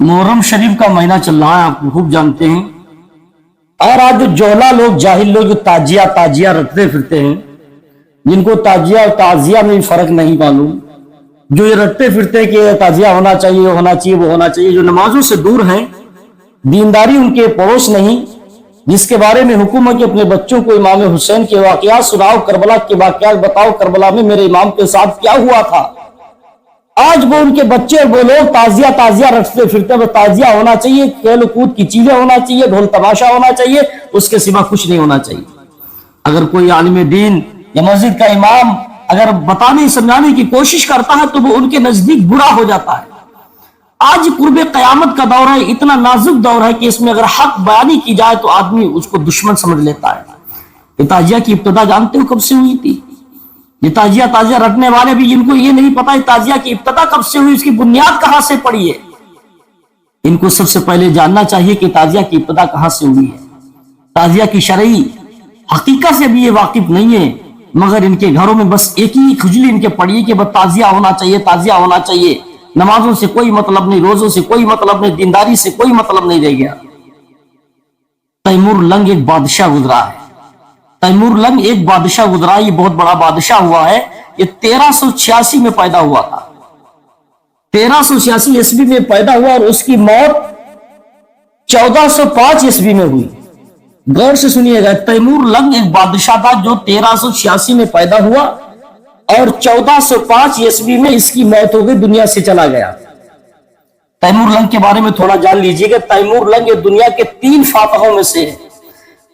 محرم شریف کا مہینہ چل رہا ہے، آپ خوب جانتے ہیں۔ اور آج جو جوہلا لوگ، جاہل لوگ جو تاجیہ رٹتے پھرتے ہیں، جن کو تاجیہ اور تعزیہ میں بھی فرق نہیں معلوم، جو یہ رٹتے پھرتے ہیں کہ تاجیہ ہونا چاہیے، ہونا چاہیے، وہ ہونا چاہیے، جو نمازوں سے دور ہیں، دینداری ان کے پڑوس نہیں، جس کے بارے میں حکم ہے کہ اپنے بچوں کو امام حسین کے واقعات سناؤ، کربلا کے واقعات بتاؤ، کربلا میں میرے امام کے ساتھ کیا ہوا تھا۔ آج وہ ان کے بچے اور وہ لوگ تازیہ رٹتے پھرتے ہیں۔ تازیہ ہونا چاہیے، کھیل کود کی چیزیں ہونا چاہیے، ڈھول تماشا ہونا چاہیے، اس کے سوا کچھ نہیں ہونا چاہیے۔ اگر کوئی عالم دین یا مسجد کا امام اگر بتانے سمجھانے کی کوشش کرتا ہے تو وہ ان کے نزدیک برا ہو جاتا ہے۔ آج قرب قیامت کا دور ہے، اتنا نازک دور ہے کہ اس میں اگر حق بیانی کی جائے تو آدمی اس کو دشمن سمجھ لیتا ہے۔ یہ تازیہ کی ابتدا جانتے ہو کب سے ہوئی تھی؟ یہ تازیہ رٹنے والے بھی، جن کو یہ نہیں پتا تازیہ کی ابتدا کب سے ہوئی، اس کی بنیاد کہاں سے پڑی ہے، ان کو سب سے پہلے جاننا چاہیے کہ تازیہ کی ابتدا کہاں سے ہوئی ہے۔ تازیہ کی شرعی حقیقت سے بھی یہ واقف نہیں ہے، مگر ان کے گھروں میں بس ایک ہی کھجلی ان کے پڑی ہے کہ بس تازیہ ہونا چاہیے، تازیہ ہونا چاہیے۔ نمازوں سے کوئی مطلب نہیں، روزوں سے کوئی مطلب نہیں، دینداری سے کوئی مطلب نہیں رہ گیا۔ تیمور لنگ ایک بادشاہ گزرا ہے، تیمور لنگ ایک بادشاہ گزرا ہے، یہ بہت بڑا بادشاہ ہوا ہے۔ یہ 1386 میں پیدا ہوا تھا، 1386 عیسوی میں پیدا ہوا اور اس کی موت 1405 عیسوی میں ہوئی۔ غور سے سنیے گا، تیمور لنگ ایک بادشاہ تھا جو 1386 میں پیدا ہوا اور 1405 عیسوی میں اس کی موت ہو گئی، دنیا سے چلا گیا۔ تیمور لنگ کے بارے میں تھوڑا جان لیجئے گا۔ تیمور لنگ یہ دنیا کے 3 فاتحوں میں سے ہے،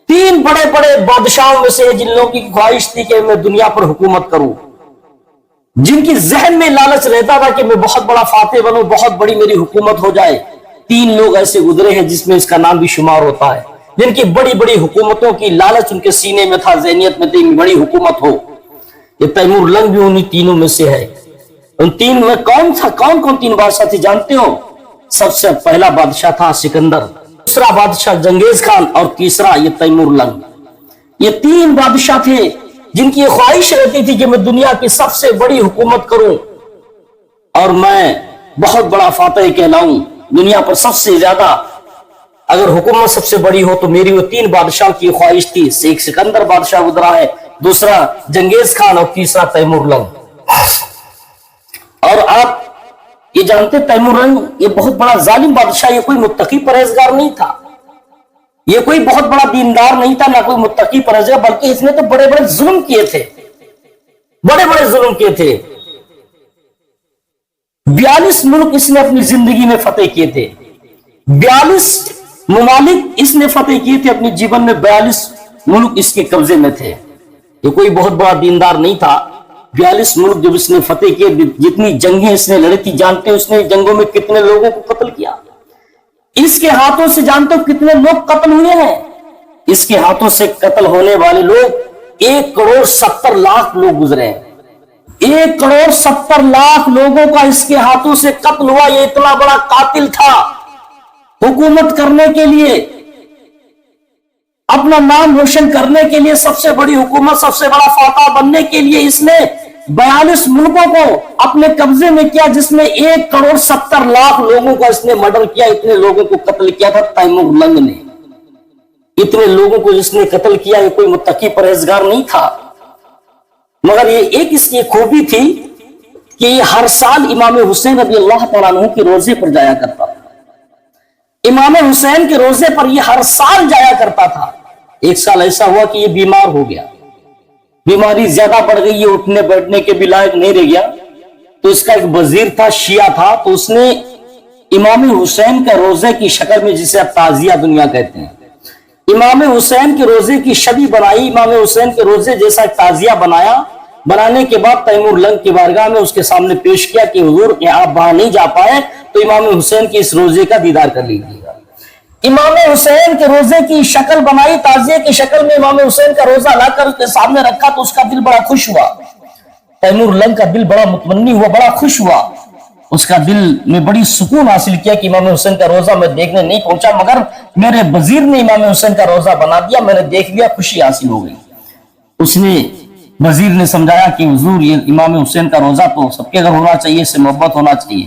3 بڑے بڑے بادشاہوں میں سے، جن لوگوں کی خواہش تھی کہ میں دنیا پر حکومت کروں، جن کی ذہن میں لالچ رہتا تھا کہ میں بہت بڑا فاتح بنوں، بہت بڑی میری حکومت ہو جائے۔ 3 لوگ ایسے گزرے ہیں جس میں اس کا نام بھی شمار ہوتا ہے، جن کی بڑی بڑی حکومتوں کی لالچ ان کے سینے میں تھا، ذہنیت میں تھی بڑی حکومت ہو۔ یہ تیمور لنگ بھی انہی تینوں میں سے ہے۔ ان 3 میں کون تھا؟ کون 3 بادشاہ تھے جانتے ہو؟ سب سے پہلا بادشاہ تھا سکندر، دوسرا بادشاہ چنگیز خان، اور تیسرا یہ تیمور لنگ۔ یہ 3 بادشاہ تھے جن کی خواہش رہتی تھی کہ میں دنیا کی سب سے بڑی حکومت کروں اور میں بہت بڑا فاتح کہلاؤں، دنیا پر سب سے زیادہ اگر حکومت سب سے بڑی ہو تو میری۔ وہ 3 بادشاہ کی خواہش تھی، ایک سکندر بادشاہ گزرا ہے، دوسرا چنگیز خان اور تیسرا تیمور لنگ۔ اور آپ یہ جانتے تیمور لنگ یہ بہت بڑا ظالم بادشاہ، یہ کوئی متقی پرہیزگار نہیں تھا، یہ کوئی بہت بڑا دیندار نہیں تھا، نہ کوئی متقی پرہیزگار، بلکہ اس نے تو بڑے بڑے ظلم کیے تھے، بڑے بڑے ظلم کیے تھے۔ 42 ملک اس نے اپنی زندگی میں فتح کیے تھے، 42 ممالک اس نے فتح کیے تھے اپنی جیون میں، 42 ملک اس کے قبضے میں تھے۔ یہ کوئی بہت بڑا دیندار نہیں تھا۔ 42 ملک جب اس نے فتح کیے، جتنی جنگیں اس نے لڑی تھی، جانتے ہیں اس نے جنگوں میں کتنے لوگوں کو قتل کیا؟ اس کے ہاتھوں سے جانتے ہو کتنے لوگ قتل ہوئے ہیں؟ اس کے ہاتھوں سے قتل ہونے والے لوگ 1,70,00,000 لوگ گزرے ہیں۔ 1,70,00,000 لوگوں کا اس کے ہاتھوں سے قتل ہوا۔ یہ اتنا بڑا قاتل تھا، حکومت کرنے کے لیے، اپنا نام روشن کرنے کے لیے، سب سے بڑی حکومت، سب سے بڑا فاتح بننے کے لیے اس نے 42 ملکوں کو اپنے قبضے میں کیا، جس میں 1,70,00,000 لوگوں کا اس نے مرڈر کیا، اتنے لوگوں کو قتل کیا تھا تیمور لنگ نے۔ اتنے لوگوں کو جس نے قتل کیا، یہ کوئی متقی پرہیزگار نہیں تھا، مگر یہ ایک اس کی خوبی تھی کہ یہ ہر سال امام حسین رضی اللہ تعالیٰ عنہ کے روزے پر جایا کرتا تھا۔ امام حسین کے روزے پر یہ ہر سال جایا کرتا تھا۔ ایک سال ایسا ہوا کہ یہ بیمار ہو گیا، بیماری زیادہ بڑھ گئی، یہ اٹھنے بیٹھنے کے بھی لائق نہیں رہ گیا۔ تو اس کا ایک وزیر تھا، شیعہ تھا، تو اس نے امام حسین کا روزے کی شکل میں، جسے اب تعزیہ دنیا کہتے ہیں، امام حسین کے روزے کی شبیہ بنائی، امام حسین کے روزے جیسا ایک تعزیہ بنایا۔ بنانے کے بعد تیمور لنگ کی بارگاہ میں اس کے سامنے پیش کیا کہ حضور آپ وہاں نہیں جا پائے تو امام حسین کی اس روزے کا دیدار کر لیجیے گا۔ امام حسین کے روزے کی شکل بنائی، تعزیے کی شکل میں امام حسین کا روزہ لا کر اس کے سامنے رکھا تو اس کا دل بڑا خوش ہوا۔ تیمور لنگ کا دل بڑا مطمئن ہوا، بڑا خوش ہوا، اس کا دل میں بڑی سکون حاصل کیا کہ امام حسین کا روزہ میں دیکھنے نہیں پہنچا، مگر میرے وزیر نے امام حسین کا روزہ بنا دیا، میں نے دیکھ لیا، خوشی حاصل ہو گئی۔ اس نے وزیر نے سمجھایا کہ حضور یہ امام حسین کا روزہ تو سب کے گھر ہونا چاہیے، اس سے محبت ہونا چاہیے۔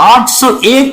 801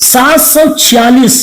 746